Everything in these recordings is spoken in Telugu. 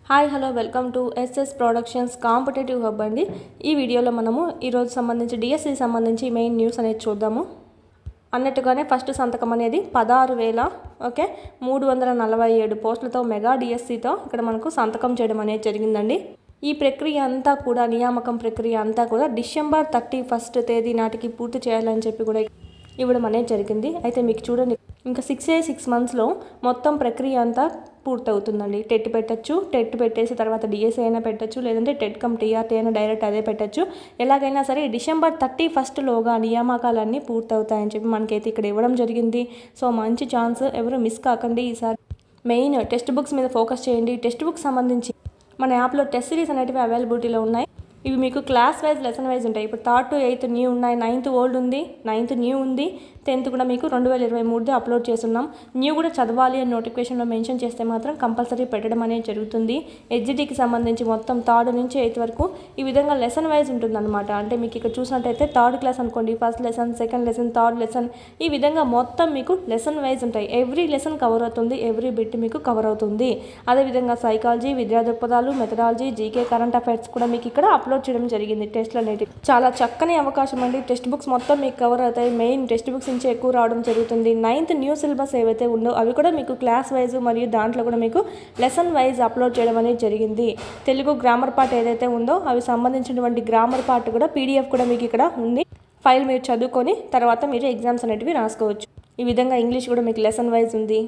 Hi hello welcome to SS Productions competitive hub అండి. ఈ వీడియోలో మనము ఈరోజు సంబంధించి డిఎస్సి సంబంధించి మెయిన్ న్యూస్ అనేది చూద్దాము. అన్నట్టుగానే ఫస్ట్ సంతకం అనేది 16,347 పోస్టులతో మెగా డిఎస్సితో ఇక్కడ మనకు సంతకం చేయడం అనేది జరిగిందండి. ఈ ప్రక్రియ అంతా కూడా నియామకం ప్రక్రియ అంతా కూడా డిసెంబర్ 31 తేదీ నాటికి పూర్తి చేయాలని చెప్పి కూడా ఇవ్వడం అనేది జరిగింది. అయితే మీకు చూడండి, ఇంకా 6 మంత్స్లో మొత్తం ప్రక్రియ అంతా పూర్తవుతుందండి. టెట్ పెట్టచ్చు, టెట్ పెట్టేసి తర్వాత డిఎస్సి అయినా పెట్టచ్చు, లేదంటే టెట్ కమ్ టీఆర్టీ అయినా డైరెక్ట్ అదే పెట్టచ్చు. ఎలాగైనా సరే డిసెంబర్ 31లోగా నియామకాలన్నీ పూర్తవుతాయని చెప్పి మనకైతే ఇక్కడ ఇవ్వడం జరిగింది. సో మంచి ఛాన్స్, ఎవరు మిస్ కాకండి. ఈసారి మెయిన్ టెక్స్ట్ బుక్స్ మీద ఫోకస్ చేయండి. టెక్స్ట్ బుక్స్ సంబంధించి మన యాప్లో టెస్ట్ సిరీస్ అనేటివి అవైలబిలిటీలో ఉన్నాయి. ఇవి మీకు క్లాస్ వైజ్ లెసన్ వైజ్ ఉంటాయి. ఇప్పుడు 3rd to 8th న్యూ ఉన్నాయి, 9th ఓల్డ్ ఉంది, 9th న్యూ ఉంది, 10th కూడా మీకు 2023 అప్లోడ్ చేస్తున్నాం. న్యూ కూడా చదవాలి అని నోటిఫికేషన్లో మెన్షన్ చేస్తే మాత్రం కంపల్సరీ పెట్టడం అనేది జరుగుతుంది. హెచ్జిటికి సంబంధించి మొత్తం 3rd నుంచి 8th వరకు ఈ విధంగా లెసన్ వైజ్ ఉంటుందన్నమాట. అంటే మీకు ఇక్కడ చూసినట్టయితే 3rd క్లాస్ అనుకోండి, first lesson, second lesson, third lesson, ఈ విధంగా మొత్తం మీకు లెసన్ వైజ్ ఉంటాయి. ఎవ్రీ లెసన్ కవర్ అవుతుంది, ఎవ్రీ బిట్ మీకు కవర్ అవుతుంది. అదేవిధంగా సైకాలజీ, విద్యా దృక్పథాలు, మెథడాలజీ, జీకే, కరెంట్ అఫైర్స్ కూడా మీకు ఇక్కడ అప్లోడ్ చేయడం జరిగింది. టెస్ట్లు అనేవి చాలా చక్కని అవకాశం అండి. టెక్స్ట్ బుక్స్ మొత్తం మీకు కవర్ అవుతాయి. మెయిన్ టెక్స్ట్ బుక్స్ నుంచి ఎక్కువ రావడం జరుగుతుంది. 9th న్యూ సిలబస్ ఏవైతే ఉందో అవి కూడా మీకు క్లాస్ వైజ్ మరియు దాంట్లో కూడా మీకు లెసన్ వైజ్ అప్లోడ్ చేయడం అనేది జరిగింది. తెలుగు గ్రామర్ పార్ట్ ఏదైతే ఉందో అవి సంబంధించినటువంటి గ్రామర్ పార్ట్ కూడా పీడిఎఫ్ కూడా మీకు ఇక్కడ ఉంది. ఫైల్ మీరు చదువుకొని తర్వాత మీరు ఎగ్జామ్స్ అనేటివి రాసుకోవచ్చు. ఈ విధంగా ఇంగ్లీష్ కూడా మీకు లెసన్ వైజ్ ఉంది.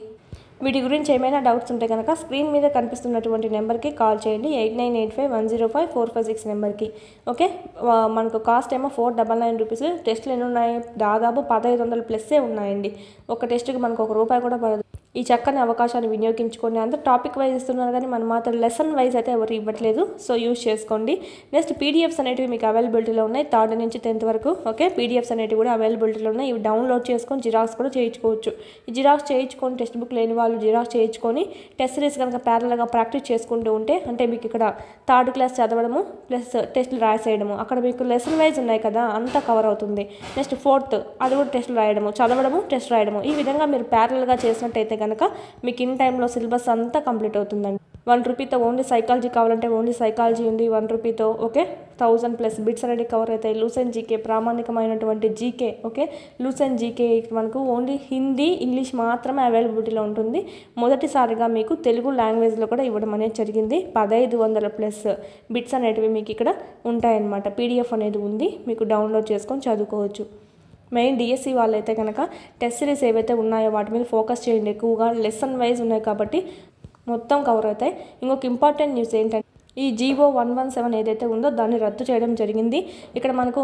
వీటి గురించి ఏమైనా డౌట్స్ ఉంటే కనుక స్క్రీన్ మీద కనిపిస్తున్నటువంటి నెంబర్కి కాల్ చేయండి. 8985105456 నెంబర్కి. ఓకే, మనకు కాస్ట్ ఏమో 499 రూపీస్. టెస్ట్లు ఎన్ని ఉన్నాయి? దాదాపు 1500+ ఉన్నాయండి. ఒక టెస్ట్కి మనకు ₹1 కూడా పడదు. ఈ చక్కని అవకాశాన్ని వినియోగించుకోండి. అంతా టాపిక్ వైజ్ ఇస్తున్నారు కానీ మనం మాత్రం లెసన్ వైజ్ అయితే ఎవరు ఇవ్వట్లేదు. సో యూజ్ చేసుకోండి. నెక్స్ట్ పీడిఎఫ్స్ అనేటివి మీకు అవైలబిలిటీలో ఉన్నాయి 3rd నుంచి 10th వరకు. ఓకే, పీడిఎఫ్స్ అనేటివి కూడా అవైలబిలిటీలో ఉన్నాయి. ఇవి డౌన్లోడ్ చేసుకొని జిరాక్స్ కూడా చేయించుకోవచ్చు. ఈ జిరాక్స్ చేయించుకొని టెక్స్ట్ బుక్ లేని వాళ్ళు జిరాక్స్ చేయించుకొని టెస్ట్ సిరీస్ కనుక ప్యారల్గా ప్రాక్టీస్ చేసుకుంటూ ఉంటే, అంటే మీకు ఇక్కడ 3rd క్లాస్ చదవడము ప్లస్ టెస్టులు రాసేయడము, అక్కడ మీకు లెసన్ వైజ్ ఉన్నాయి కదా, అంతా కవర్ అవుతుంది. నెక్స్ట్ 4th అది కూడా టెస్టులు రాయడము, చదవడము, టెస్ట్ రాయడము, ఈ విధంగా మీరు ప్యారల్గా చేసినట్టయితే కనుక మీకు ఇన్ టైంలో సిలబస్ అంతా కంప్లీట్ అవుతుందండి. ₹1తో ఓన్లీ సైకాలజీ కావాలంటే ఓన్లీ సైకాలజీ ఉంది ₹1. ఓకే, 1000+ బిట్స్ అనేది కవర్ అవుతాయి. లూసెంట్ జీకే, ప్రామాణికమైనటువంటి జీకే. ఓకే, లూసెంట్ జీకే మనకు ఓన్లీ హిందీ, ఇంగ్లీష్ మాత్రమే అవైలబిలిటీలో ఉంటుంది. మొదటిసారిగా మీకు తెలుగు లాంగ్వేజ్లో కూడా ఇవ్వడం అనేది జరిగింది. 1500+ బిట్స్ అనేటివి మీకు ఇక్కడ ఉంటాయన్నమాట. పీడిఎఫ్ అనేది ఉంది, మీకు డౌన్లోడ్ చేసుకొని చదువుకోవచ్చు. మెయిన్ డిఎస్సి వాళ్ళైతే కనుక టెస్ట్ సిరీస్ ఏవైతే ఉన్నాయో వాటి మీద ఫోకస్ చేయండి. ఎక్కువగా లెసన్ వైజ్ ఉన్నాయి కాబట్టి మొత్తం కవర్ అవుతాయి. ఇంకొక ఇంపార్టెంట్ న్యూస్ ఏంటంటే ఈ జీవో 117 ఏదైతే ఉందో దాన్ని రద్దు చేయడం జరిగింది. ఇక్కడ మనకు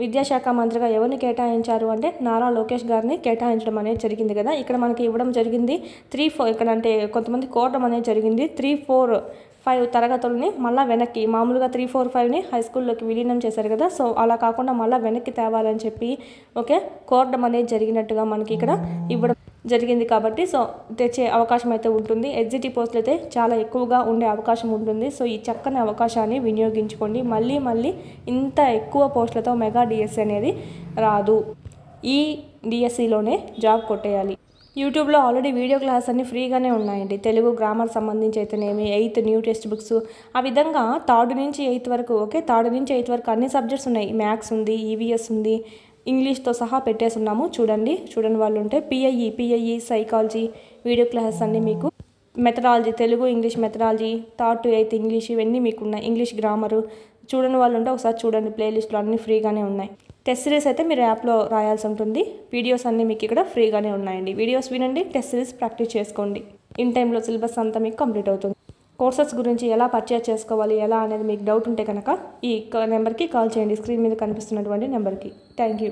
విద్యాశాఖ మంత్రిగా ఎవరిని కేటాయించారు అంటే నారా లోకేష్ గారిని కేటాయించడం అనేది జరిగింది కదా. ఇక్కడ మనకి ఇవ్వడం జరిగింది 3-4, ఇక్కడ అంటే కొంతమంది కోరడం అనేది జరిగింది. 3-4-5 తరగతులని మళ్ళీ వెనక్కి, మామూలుగా 3-4-5ని హై స్కూల్లోకి విలీనం చేశారు కదా, సో అలా కాకుండా మళ్ళీ వెనక్కి తేవాలని చెప్పి ఓకే కోరడం అనేది జరిగినట్టుగా మనకి ఇక్కడ ఇవ్వడం జరిగింది. కాబట్టి సో తెచ్చే అవకాశం అయితే ఉంటుంది. హెచ్జిటి పోస్టులు అయితే చాలా ఎక్కువగా ఉండే అవకాశం ఉంటుంది. సో ఈ చక్కని అవకాశాన్ని వినియోగించుకోండి. మళ్ళీ ఇంత ఎక్కువ పోస్టులతో మెగా డిఎస్సి అనేది రాదు. ఈ డిఎస్సిలోనే జాబ్ కొట్టేయాలి. యూట్యూబ్లో ఆల్రెడీ వీడియో క్లాస్ అన్ని ఫ్రీగానే ఉన్నాయండి. తెలుగు గ్రామర్ సంబంధించి అయితేనేమి, 8th న్యూ టెక్స్ట్ బుక్స్, ఆ విధంగా 3rd నుంచి 8th వరకు. ఓకే, 3rd నుంచి 8th వరకు అన్ని సబ్జెక్ట్స్ ఉన్నాయి. మ్యాథ్స్ ఉంది, ఈవీఎస్ ఉంది, ఇంగ్లీష్తో సహా పెట్టేస్తున్నాము. చూడండి వాళ్ళు ఉంటే పిఐఈ, సైకాలజీ వీడియో క్లాసెస్ అన్నీ మీకు, methodology, Telugu English methodology, 3rd to 8th English, ఇవన్నీ మీకు ఉన్నాయి. ఇంగ్లీష్ గ్రామరు చూడని వాళ్ళు ఉంటే ఒకసారి చూడండి, ప్లేలిస్ట్లో అన్నీ ఫ్రీగానే ఉన్నాయి. టెస్ట్ సిరీస్ అయితే మీరు యాప్లో రాయాల్సి ఉంటుంది. వీడియోస్ అన్నీ మీకు ఇక్కడ ఫ్రీగానే ఉన్నాయండి. వీడియోస్ వినండి, టెస్ట్ సిరీస్ ప్రాక్టీస్ చేసుకోండి. ఇన్ టైంలో సిలబస్ అంతా మీకు కంప్లీట్ అవుతుంది. కోర్సెస్ గురించి ఎలా పర్చేస్ చేసుకోవాలి ఎలా అనేది మీకు డౌట్ ఉంటే కనుక ఈ నెంబర్కి కాల్ చేయండి. స్క్రీన్ మీద కనిపిస్తున్నటువంటి నెంబర్కి. Thank you.